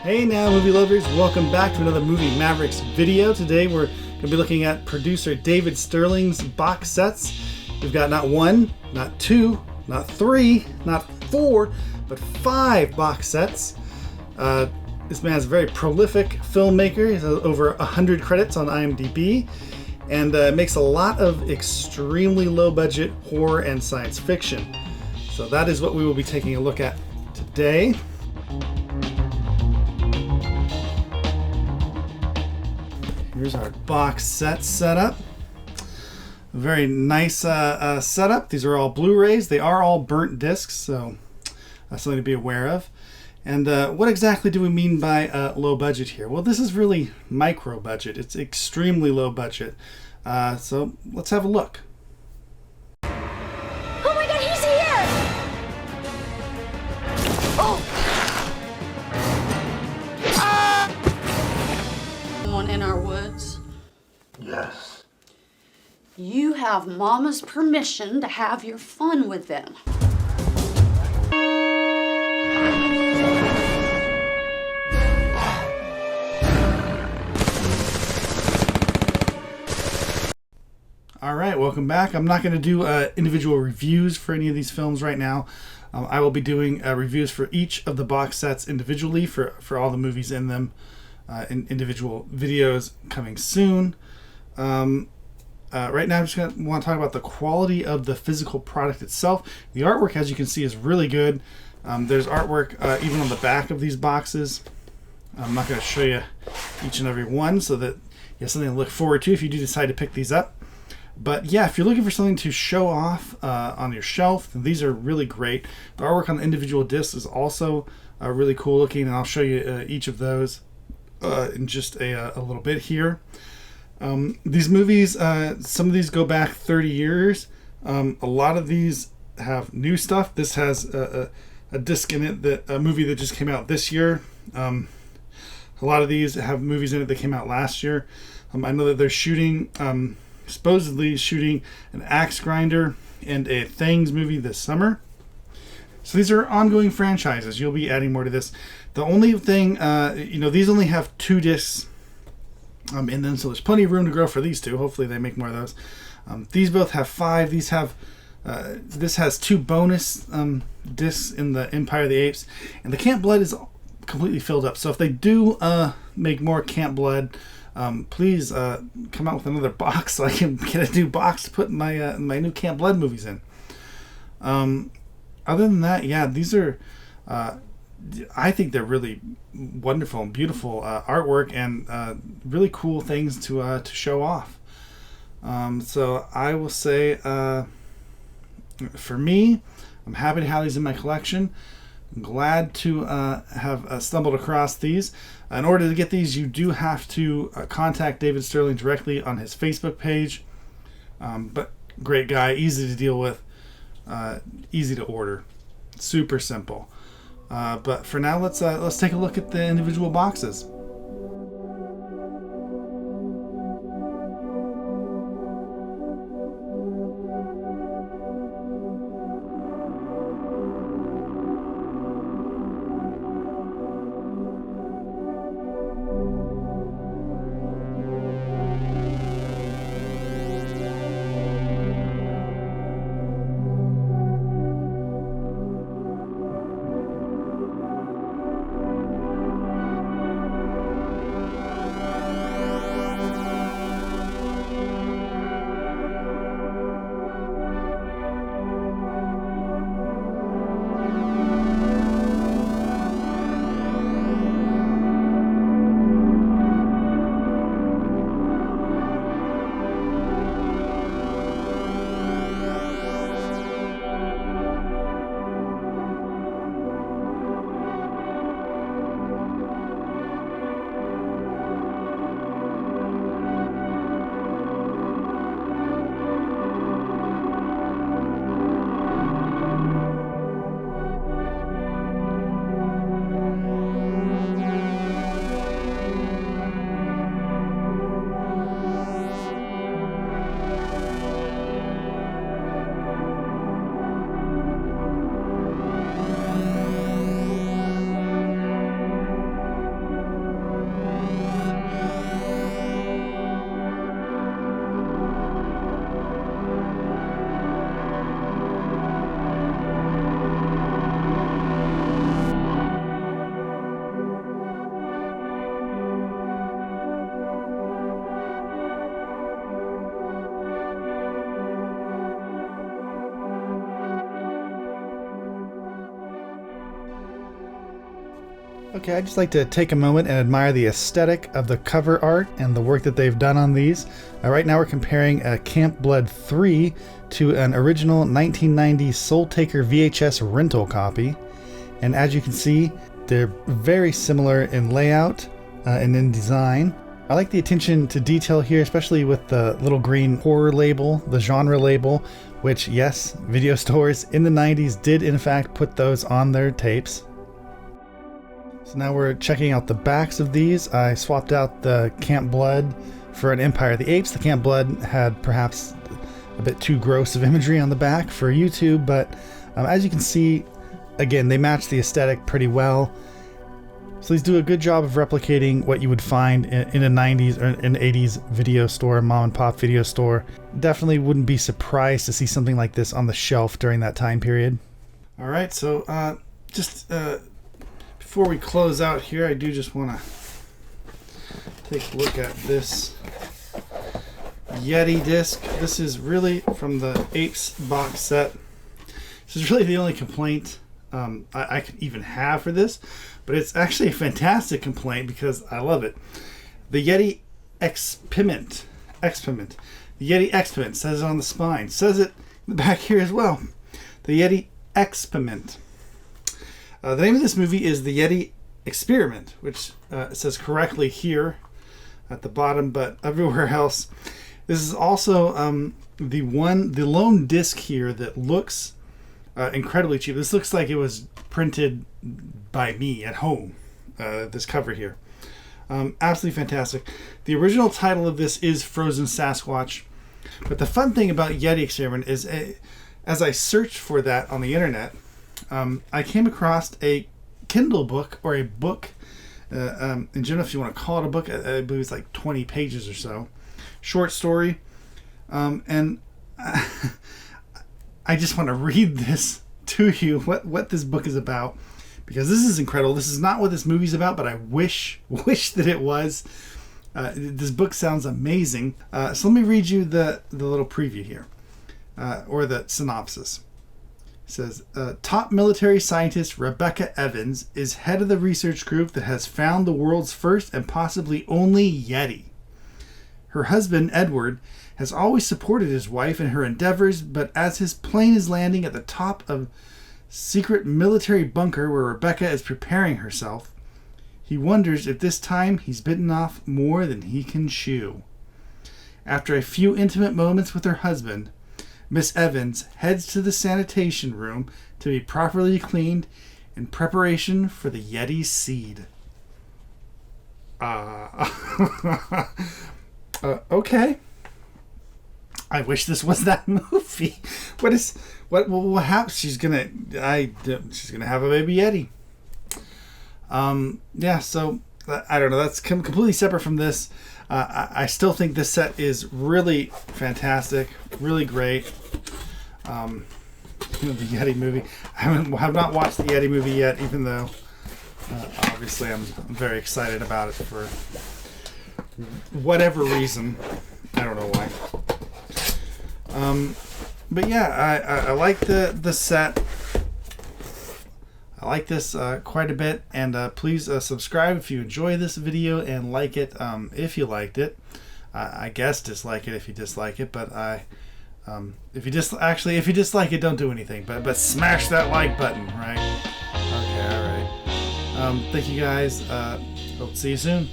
Hey now, movie lovers, welcome back to another Movie Mavericks video. Today we're going to be looking at producer David Sterling's box sets. We've got not one, not two, not three, not four, but 5 box sets. This man's a very prolific filmmaker. He has over 100 credits on IMDb and makes a lot of extremely low budget horror and science fiction. So that is what we will be taking a look at today. Here's our box set setup. Very nice setup. These are all Blu-rays. They are all burnt discs, so that's something to be aware of. And what exactly do we mean by low budget here? Well, this is really micro budget. It's extremely low budget. So let's have a look. Oh my God, he's here! Oh! Someone in our woods? Yes. You have Mama's permission to have your fun with them. Alright, welcome back. I'm not going to do individual reviews for any of these films right now. I will be doing reviews for each of the box sets individually for all the movies in them. In individual videos coming soon. Right now, I'm just going to want to talk about the quality of the physical product itself. The artwork, as you can see, is really good. There's artwork even on the back of these boxes. I'm not going to show you each and every one so that you have something to look forward to if you do decide to pick these up. But yeah, if you're looking for something to show off on your shelf, then these are really great. The artwork on the individual discs is also really cool looking, and I'll show you each of those in just a little bit here. These movies, some of these go back 30 years. A lot of these have new stuff. This has a disc in it, a movie that just came out this year. A lot of these have movies in it that came out last year. I know that they're supposedly shooting an Axe Grinder and a Things movie this summer. So these are ongoing franchises. You'll be adding more to this. The only thing, these only have 2 discs in them, so there's plenty of room to grow for these 2. Hopefully they make more of those. These both have 5. These have, this has 2 bonus discs in the Empire of the Apes, and the Camp Blood is completely filled up. So if they do make more Camp Blood, please come out with another box so I can get a new box to put my my new Camp Blood movies in. Other than that, yeah, these are, I think they're really wonderful and beautiful artwork and really cool things to show off. So I will say, for me, I'm happy to have these in my collection. I'm glad to have stumbled across these. In order to get these, you do have to contact David Sterling directly on his Facebook page. But great guy, easy to deal with. Easy to order, super simple. But for now, let's take a look at the individual boxes. Okay, I'd just like to take a moment and admire the aesthetic of the cover art and the work that they've done on these. Right now we're comparing a Camp Blood 3 to an original 1990 Soul Taker VHS rental copy. And as you can see, they're very similar in layout and in design. I like the attention to detail here, especially with the little green horror label, the genre label, which, yes, video stores in the 90s did in fact put those on their tapes. So now we're checking out the backs of these. I swapped out the Camp Blood for an Empire of the Apes. The Camp Blood had perhaps a bit too gross of imagery on the back for YouTube, but as you can see, again, they match the aesthetic pretty well. So these do a good job of replicating what you would find in a 90s or an 80s video store, mom and pop video store. Definitely wouldn't be surprised to see something like this on the shelf during that time period. All right, so just before we close out here, I do just want to take a look at this Yeti disc. This is really from the Apes box set. This is really the only complaint I could even have for this, but it's actually a fantastic complaint because I love it. The Yeti Experiment. The Yeti Experiment says it on the spine. Says it in the back here as well. The Yeti Experiment. The name of this movie is The Yeti Experiment, which it says correctly here at the bottom, but everywhere else. This is also the lone disc here that looks incredibly cheap. This looks like it was printed by me at home, this cover here. Absolutely fantastic. The original title of this is Frozen Sasquatch, but the fun thing about Yeti Experiment is as I searched for that on the internet, I came across a Kindle book, or a book, in general, if you want to call it a book, I believe it's like 20 pages or so, short story, and I just want to read this to you, what this book is about, because this is incredible. This is not what this movie's about, but I wish that it was. This book sounds amazing. So let me read you the little preview here, or the synopsis. It says, top military scientist Rebecca Evans is head of the research group that has found the world's first and possibly only Yeti. Her husband, Edward, has always supported his wife in her endeavors, but as his plane is landing at the top of secret military bunker where Rebecca is preparing herself, he wonders if this time he's bitten off more than he can chew. After a few intimate moments with her husband, Miss Evans heads to the sanitation room to be properly cleaned in preparation for the Yeti's seed. Okay. I wish this was that movie. What happens? She's gonna have a baby Yeti. Yeah. So I don't know. That's completely separate from this. I still think this set is really fantastic, really great. The Yeti movie. I have not watched the Yeti movie yet, even though obviously I'm very excited about it for whatever reason. I don't know why. But yeah, I like the set. I like this quite a bit, and please subscribe if you enjoy this video, and like it if you liked it. I guess dislike it if you dislike it, but if you dislike it, don't do anything. But smash that like button, right? Okay, all right. Thank you guys. Hope to see you soon.